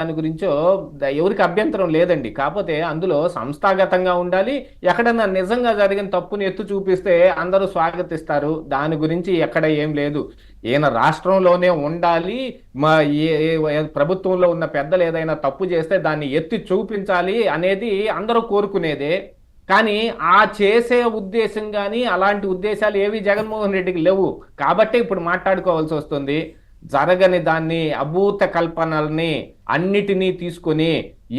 దాని గురించో ఎవరికి అభ్యంతరం లేదండి. కాకపోతే అందులో సంస్థాగతంగా ఉండాలి. ఎక్కడన్నా నిజంగా జరిగిన తప్పుని ఎత్తు చూపిస్తే అందరూ స్వాగతిస్తారు. దాని గురించి ఎక్కడ ఏం లేదు. ఈయన రాష్ట్రంలోనే ఉండాలి. మా ప్రభుత్వంలో ఉన్న పెద్దలు ఏదైనా తప్పు చేస్తే దాన్ని ఎత్తి చూపించాలి అనేది అందరూ కోరుకునేదే. కానీ ఆ చేసే ఉద్దేశం కానీ అలాంటి ఉద్దేశాలు ఏవి జగన్మోహన్ రెడ్డికి లేవు. కాబట్టే ఇప్పుడు మాట్లాడుకోవాల్సి వస్తుంది. జరగని దాన్ని అభూత కల్పనల్ని అన్నిటినీ తీసుకొని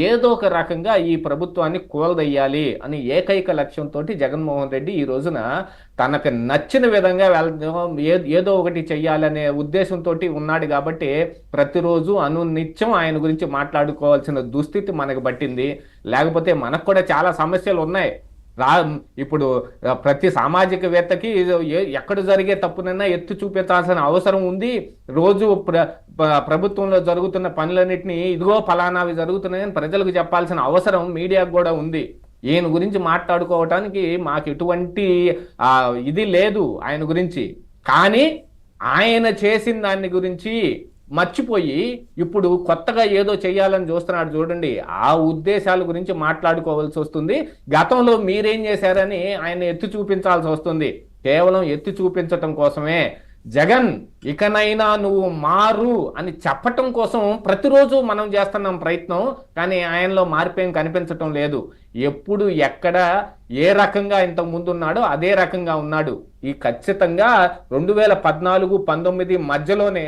ఏదో ఒక రకంగా ఈ ప్రభుత్వాన్ని కూలదయ్యాలి అని ఏకైక లక్ష్యంతో జగన్మోహన్ రెడ్డి ఈ రోజున తనకు నచ్చిన విధంగా ఏదో ఒకటి చెయ్యాలనే ఉద్దేశంతో ఉన్నాడు. కాబట్టి ప్రతిరోజు అనునిత్యం ఆయన గురించి మాట్లాడుకోవాల్సిన దుస్థితి మనకు పట్టింది. లేకపోతే మనకు కూడా చాలా సమస్యలు ఉన్నాయి. ఇప్పుడు ప్రతి సామాజికవేత్తకి ఎక్కడ జరిగే తప్పునైనా ఎత్తి చూపించాల్సిన అవసరం ఉంది. రోజు ప్రభుత్వంలో జరుగుతున్న పనులన్నింటినీ ఇదిగో ఫలానావి జరుగుతున్నాయని ప్రజలకు చెప్పాల్సిన అవసరం మీడియాకు కూడా ఉంది. ఈయన గురించి మాట్లాడుకోవటానికి మాకు ఎటువంటి ఇది లేదు ఆయన గురించి. కానీ ఆయన చేసిన దాని గురించి మర్చిపోయి ఇప్పుడు కొత్తగా ఏదో చేయాలని చూస్తున్నాడు చూడండి. ఆ ఉద్దేశాల గురించి మాట్లాడుకోవాల్సి వస్తుంది. గతంలో మీరేం చేశారని ఆయన ఎత్తి చూపించాల్సి వస్తుంది. కేవలం ఎత్తి చూపించటం కోసమే జగన్ ఇకనైనా నువ్వు మారు అని చెప్పటం కోసం ప్రతిరోజు మనం చేస్తున్నాం ప్రయత్నం. కానీ ఆయనలో మార్పేం కనిపించటం లేదు. ఎప్పుడు ఎక్కడ ఏ రకంగా ఇంతకు ముందు ఉన్నాడో అదే రకంగా ఉన్నాడు. ఈ ఖచ్చితంగా 2014-19 మధ్యలోనే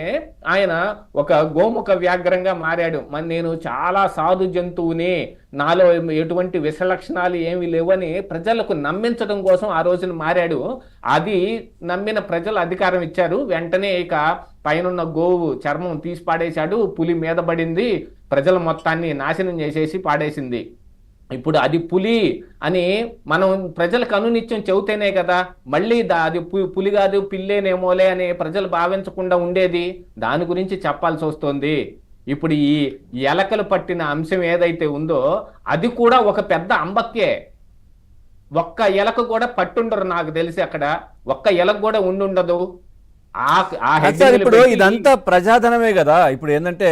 ఆయన ఒక గోముఖ వ్యాఘ్రంగా మారాడు. మరి నేను చాలా సాధు జంతువుని, నాలో ఎటువంటి విషలక్షణాలు ఏమి లేవని ప్రజలకు నమ్మించడం కోసం ఆ రోజున మారాడు. అది నమ్మిన ప్రజలు అధికారం ఇచ్చారు. వెంటనే ఇక పైనున్న గోవు చర్మం తీసి పాడేశాడు. పులి మీద పడింది, ప్రజల మొత్తాన్ని నాశనం చేసేసి పాడేసింది. ఇప్పుడు అది పులి అని మనం ప్రజలకు అనునిత్యం చెబితేనే కదా మళ్ళీ అది పులి కాదు పిల్లేనేమోలే అని ప్రజలు భావించకుండా ఉండేది. దాని గురించి చెప్పాల్సి వస్తుంది. ఇప్పుడు ఈ ఎలకలు పట్టిన అంశం ఏదైతే ఉందో అది కూడా ఒక పెద్ద అంబక్కే. ఒక్క ఎలక కూడా పట్టుండరు నాకు తెలిసి. అక్కడ ఒక్క ఎలక కూడా ఉండుండదు. ఇప్పుడు ఇదంతా ప్రజాధనమే కదా. ఇప్పుడు ఏంటంటే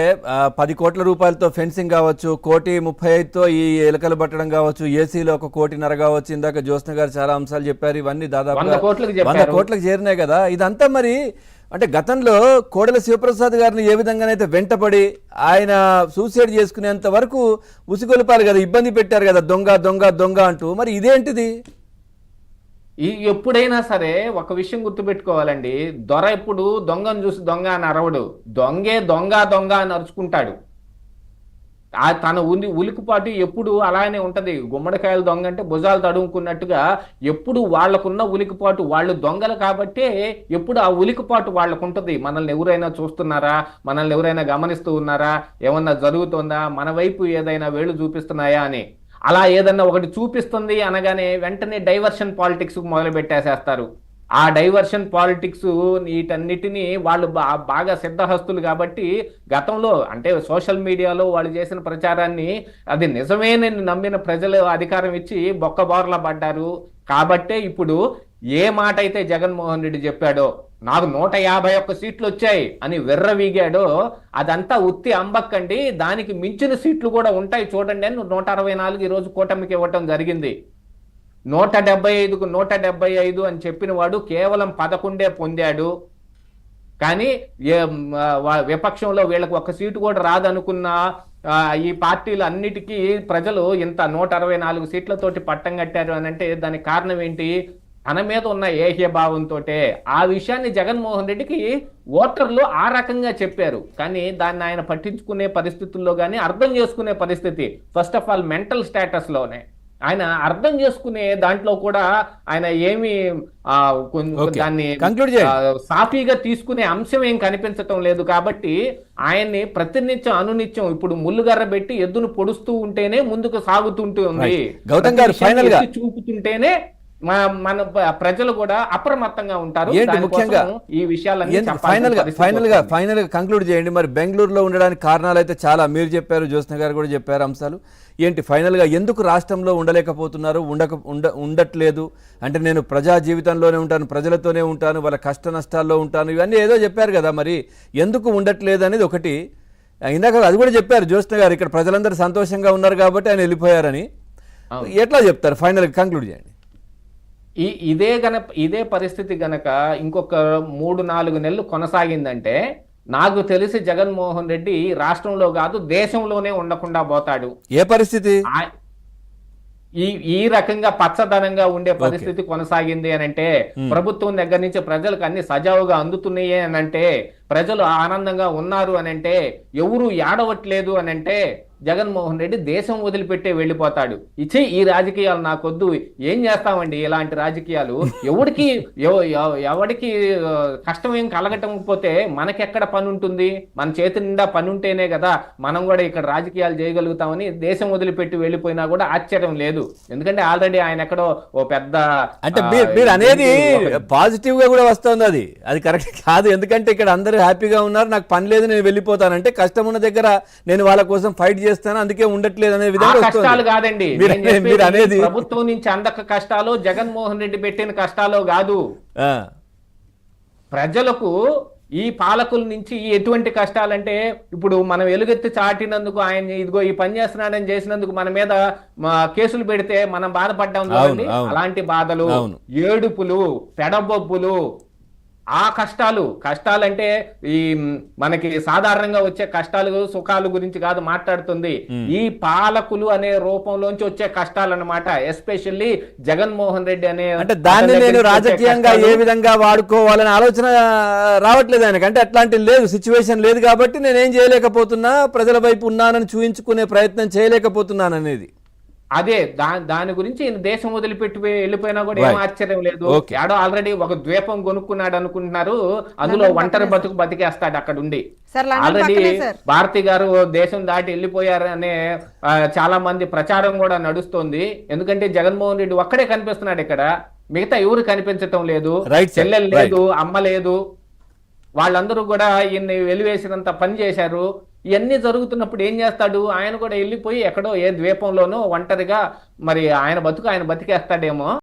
10 కోట్ల రూపాయలతో ఫెన్సింగ్ కావచ్చు, 1,35,00,000తో ఈ ఎలకలు పట్టడం కావచ్చు, ఏసీలో 1,5,00,000 కావచ్చు. ఇందాక జ్యోత్స్న గారు చాలా అంశాలు చెప్పారు. ఇవన్నీ దాదాపు 100 కోట్లకు చేరినాయి కదా. ఇదంతా మరి అంటే గతంలో కోడెల శివప్రసాద్ గారిని ఏ విధంగానైతే వెంటపడి ఆయన సూసైడ్ చేసుకునేంత వరకు ఉసిగొలిపాలి కదా, ఇబ్బంది పెట్టారు కదా, దొంగ దొంగ దొంగ అంటూ. మరి ఇదేంటిది? ఎప్పుడైనా సరే ఒక విషయం గుర్తుపెట్టుకోవాలండి. దొర ఎప్పుడు దొంగను చూసి దొంగ అని అరవడు. దొంగే దొంగ దొంగ అని అరుచుకుంటాడు. తన ఉలికిపాటు ఎప్పుడు అలానే ఉంటది. గుమ్మడికాయలు దొంగ అంటే భుజాలు తడుముకున్నట్టుగా ఎప్పుడు వాళ్లకున్న ఉలికిపాటు, వాళ్ళు దొంగలు కాబట్టే ఎప్పుడు ఆ ఉలికిపాటు వాళ్ళకు ఉంటది. మనల్ని ఎవరైనా చూస్తున్నారా, మనల్ని ఎవరైనా గమనిస్తూ ఉన్నారా, ఏమన్నా జరుగుతుందా, మన వైపు ఏదైనా వేళ్ళు చూపిస్తున్నాయా అని. అలా ఏదన్నా ఒకటి చూపిస్తుంది అనగానే వెంటనే డైవర్షన్ పాలిటిక్స్ మొదలు పెట్టేసేస్తారు. ఆ డైవర్షన్ పాలిటిక్స్ వీటన్నిటినీ వాళ్ళు బాగా సిద్ధహస్తులు కాబట్టి గతంలో అంటే సోషల్ మీడియాలో వాళ్ళు చేసిన ప్రచారాన్ని అది నిజమేనని నమ్మిన ప్రజలు అధికారం ఇచ్చి బొక్కబోర్లా పడ్డారు. కాబట్టే ఇప్పుడు ఏ మాట అయితే జగన్మోహన్ రెడ్డి చెప్పాడో నాకు 151 సీట్లు వచ్చాయి అని విర్రవీగాడో అదంతా ఉత్తి అంబక్కండి. దానికి మించిన సీట్లు కూడా ఉంటాయి చూడండి అని 164 ఈరోజు కూటమికి ఇవ్వటం జరిగింది. 175కు 175 అని చెప్పిన వాడు కేవలం 11 పొందాడు. కానీ విపక్షంలో వీళ్ళకి 1 సీటు కూడా రాదనుకున్న ఈ పార్టీలు అన్నిటికీ ప్రజలు ఇంత 164 సీట్లతోటి పట్టం కట్టారు అని అంటే దానికి కారణం ఏంటి? తన మీద ఉన్న ఏహ్య భావంతో. ఆ విషయాన్ని జగన్మోహన్ రెడ్డికి ఓటర్లు ఆ రకంగా చెప్పారు. కానీ దాన్ని ఆయన పట్టించుకునే పరిస్థితుల్లో కానీ అర్థం చేసుకునే పరిస్థితి ఫస్ట్ ఆఫ్ ఆల్ మెంటల్ స్టేటస్లోనే ఆయన అర్థం చేసుకునే దాంట్లో కూడా ఆయన ఏమి దాన్ని సాఫీగా తీసుకునే అంశం ఏం కనిపించటం లేదు. కాబట్టి ఆయన్ని ప్రతినిత్యం అనునిత్యం ఇప్పుడు ముళ్ళుగర్ర పెట్టి ఎద్దును పొడుస్తూ ఉంటేనే ముందుకు సాగుతుంటుంది. చూపుతుంటేనే మన ప్రజలు కూడా అప్రమత్తంగా ఉంటారు. ముఖ్యంగా ఈ విషయాలన్నీ ఫైనల్ గా కంక్లూడ్ చేయండి. మరి బెంగళూరులో ఉండడానికి కారణాలు అయితే చాలా మీరు చెప్పారు, జ్యోత్స్న గారు కూడా చెప్పారు అంశాలు. ఏంటి ఫైనల్ గా ఎందుకు రాష్ట్రంలో ఉండలేకపోతున్నారు, ఉండట్లేదు? అంటే నేను ప్రజా జీవితంలోనే ఉంటాను, ప్రజలతోనే ఉంటాను, వాళ్ళ కష్ట నష్టాల్లో ఉంటాను, ఇవన్నీ ఏదో చెప్పారు కదా. మరి ఎందుకు ఉండట్లేదు అనేది ఒకటి. ఇందాక అది కూడా చెప్పారు జ్యోత్స్న గారు, ఇక్కడ ప్రజలందరూ సంతోషంగా ఉన్నారు కాబట్టి ఆయన వెళ్ళిపోయారని. ఎట్లా చెప్తారు ఫైనల్ కంక్లూడ్ చేయండి. ఇదే పరిస్థితి గనక ఇంకొక 3-4 నెలలు కొనసాగిందంటే నాకు తెలిసి జగన్మోహన్ రెడ్డి రాష్ట్రంలో కాదు దేశంలోనే ఉండకుండా పోతాడు. ఏ పరిస్థితి? ఈ రకంగా పచ్చదనంగా ఉండే పరిస్థితి కొనసాగింది అని అంటే, ప్రభుత్వం దగ్గర నుంచి ప్రజలకు అన్ని సజావుగా అందుతున్నాయి అని అంటే, ప్రజలు ఆనందంగా ఉన్నారు అని అంటే, ఎవరు ఏడవట్లేదు అని అంటే జగన్మోహన్ రెడ్డి దేశం వదిలిపెట్టే వెళ్ళిపోతాడు. ఈ రాజకీయాలు నాకొద్దు, ఏం చేస్తామండి ఇలాంటి రాజకీయాలు? ఎవడికి కష్టం ఏం కలగటం పోతే మనకెక్కడ పని ఉంటుంది? మన చేతి నిండా పని ఉంటేనే కదా మనం కూడా ఇక్కడ రాజకీయాలు చేయగలుగుతామని దేశం వదిలిపెట్టి వెళ్ళిపోయినా కూడా ఆశ్చర్యం లేదు. ఎందుకంటే ఆల్రెడీ ఆయన ఎక్కడో ఓ పెద్ద అంటే మీరు అనేది పాజిటివ్ గా కూడా వస్తుంది, అది కరెక్ట్ కాదు. ఎందుకంటే ఇక్కడ అందరూ హ్యాపీగా ఉన్నారు, నాకు పని లేదు నేను వెళ్ళిపోతానంటే, కష్టం ఉన్న దగ్గర నేను వాళ్ళ కోసం ఫైట్ చేస్తాను అందుకే ఉండట్లేదు అనే విధంగా కష్టాలు కాదండి మీరు అనేది. ప్రభుత్వం నుంచి అందక కష్టాలు జగన్మోహన్ రెడ్డి పెట్టిన కష్టాలు కాదు, ప్రజలకు ఈ పాలకుల నుంచి ఎటువంటి కష్టాలంటే, ఇప్పుడు మనం ఎలుగెత్తి చాటినందుకు ఆయన ఇదిగో ఈ పని చేస్తున్నాడని చేసినందుకు మన మీద కేసులు పెడితే మనం బాధపడ్డాం కదండి. అలాంటి బాధలు, ఏడుపులు, పెడబొబ్బులు, ఆ కష్టాలంటే ఈ మనకి సాధారణంగా వచ్చే కష్టాలు సుఖాలు గురించి కాదు మాట్లాడుతుంది, ఈ పాలకులు అనే రూపంలోంచి వచ్చే కష్టాలు అన్నమాట. ఎస్పెషల్లీ జగన్మోహన్ రెడ్డి అనే, అంటే దాన్ని నేను రాజకీయంగా ఏ విధంగా వాడుకోవాలనే ఆలోచన రావట్లేదు ఆయనకి. అంటే అట్లాంటి లేదు, సిచ్యువేషన్ లేదు కాబట్టి నేనేం చేయలేకపోతున్నా, ప్రజల వైపు ఉన్నానని చూయించుకునే ప్రయత్నం చేయలేకపోతున్నాను అనేది. అదే దాని గురించి దేశం వదిలిపెట్టి వెళ్ళిపోయినా కూడా ఏం ఆశ్చర్యం లేదు. ఏడో ఆల్రెడీ ఒక ద్వీపం కొనుక్కున్నాడు అనుకుంటున్నారు, అందులో ఒంటరి బతికేస్తాడు అక్కడ ఉండి. ఆల్రెడీ భారతి గారు దేశం దాటి వెళ్ళిపోయారు అనే చాలా మంది ప్రచారం కూడా నడుస్తోంది. ఎందుకంటే జగన్మోహన్ రెడ్డి ఒక్కడే కనిపిస్తున్నాడు ఇక్కడ, మిగతా ఎవరు కనిపించటం లేదు. చెల్లెలు లేదు, అమ్మ లేదు, వాళ్ళందరూ కూడా ఈయన్ని వెలివేసినంత పని చేశారు. ఇవన్నీ జరుగుతున్నప్పుడు ఏం చేస్తాడు? ఆయన కూడా వెళ్ళిపోయి ఎక్కడో ఏ ద్వీపంలోనో ఒంటరిగా మరి ఆయన బతికేస్తాడేమో.